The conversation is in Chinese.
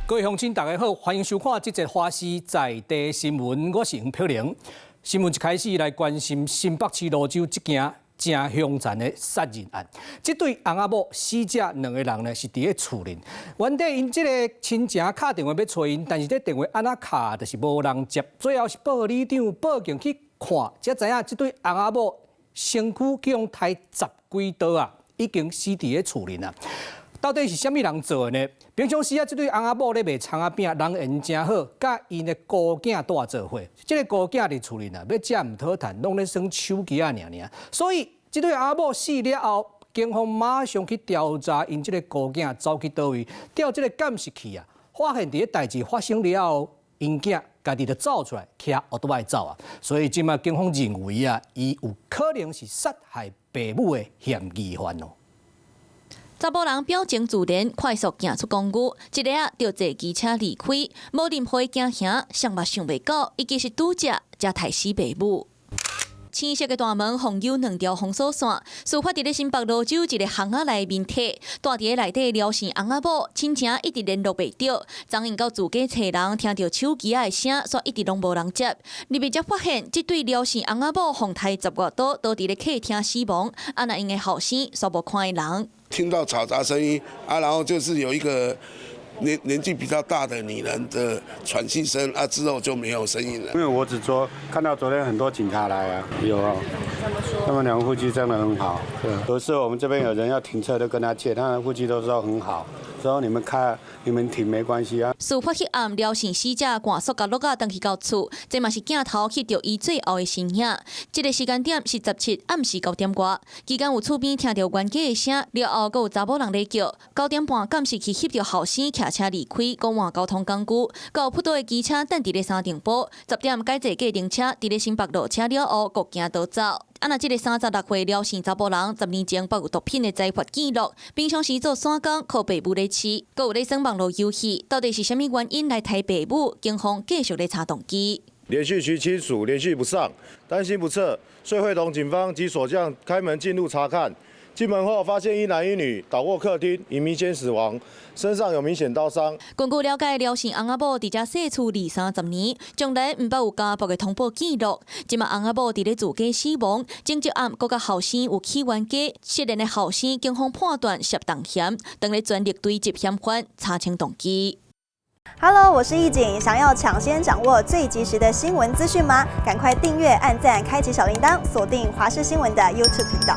各位乡亲，大家好，欢迎收看这节花市在地新闻，我是黄佩玲。新闻一开始来关心新北市芦洲这件正凶残的杀人案。这对翁仔某死者2个人呢是伫咧厝里，原底因这个亲情打电话要找因，但是这电话安那卡就是无人接，最后是报里长报警去看，才知影这对翁仔某身躯共开10几刀啊，已经死伫咧厝里啊。到底是啥物人做的呢？平常时啊，这对翁仔某咧卖葱仔饼，人缘真好，甲因的姑囝住做伙。这个姑囝伫厝里啊，要食唔讨趁，拢咧耍手机啊，尔。所以，这对翁仔某死了后，警方马上去调查因这个姑囝走去倒位，调这个监视器啊，发现这个代志发生了后，因囝家己就走出来，骑奥多麦走啊。所以，即马警方认为啊，伊有可能是杀害爸母的嫌疑犯哦。查甫人表情自然，快速行出公寓，一个啊就坐机车离开，无任何惊吓，想嘛想袂到，伊其实拄则才杀死爸母。青色的大门封有2条封锁线，事发伫咧新北芦洲一个巷仔内面体，住伫咧内底撩死翁仔某，亲情一直联络袂到，昨因到自家找人，听到手机的声，煞一直拢无人接。入面才发现，这对撩死翁仔某互杀10外刀，倒伫咧客厅死亡，啊那因的后生煞无看的人。听到嘈杂声音啊，然后就是有一个年纪比较大的女人的喘息声啊，之后就没有声音了。因为我只说看到昨天很多警察来啊，有啊，他们2夫妻真的很好。对，有时候我们这边有人要停车，都跟他借，他们夫妻都说很好。之后你们开，你们停没关系啊。事发迄暗，廖姓死者赶速甲落架登去到厝，这嘛是镜头翕到伊最后的身影。这个时间点是17暗时9点外，期间有厝边听到冤家的声，了后阁有查某人咧叫。9点半监视器翕到后生骑车离开，讲换交通工具，阁有扑倒的机车等伫咧三重埔。10点改坐计程车，伫咧新北落车了后，各行倒走。啊，那这个36岁廖姓查甫人，10年前抱有毒品的财阀记录，平常时做散工靠爸母咧饲，阁有咧耍网络游戏，到底是啥物原因来杀爸母？警方继续咧查动机。连续区亲属连续不上，担心不测，遂会同警方及锁匠开门进入查看。进门后发现一男一女倒卧客厅，已明显死亡，身上有明显刀伤。根据了解，廖姓翁仔某伫遮细厝20-30年，从来毋捌有家暴的通报记录。即马翁仔某伫咧自家死亡，前一暗阁甲后生有起冤家，涉案的后生警方判断涉重嫌，当咧全力追缉嫌犯，查清动机。Hello， 我是易景，想要抢先掌握最及时的新闻资讯吗？赶快订阅、按赞、开启小铃铛，锁定华视新闻的 YouTube 频道。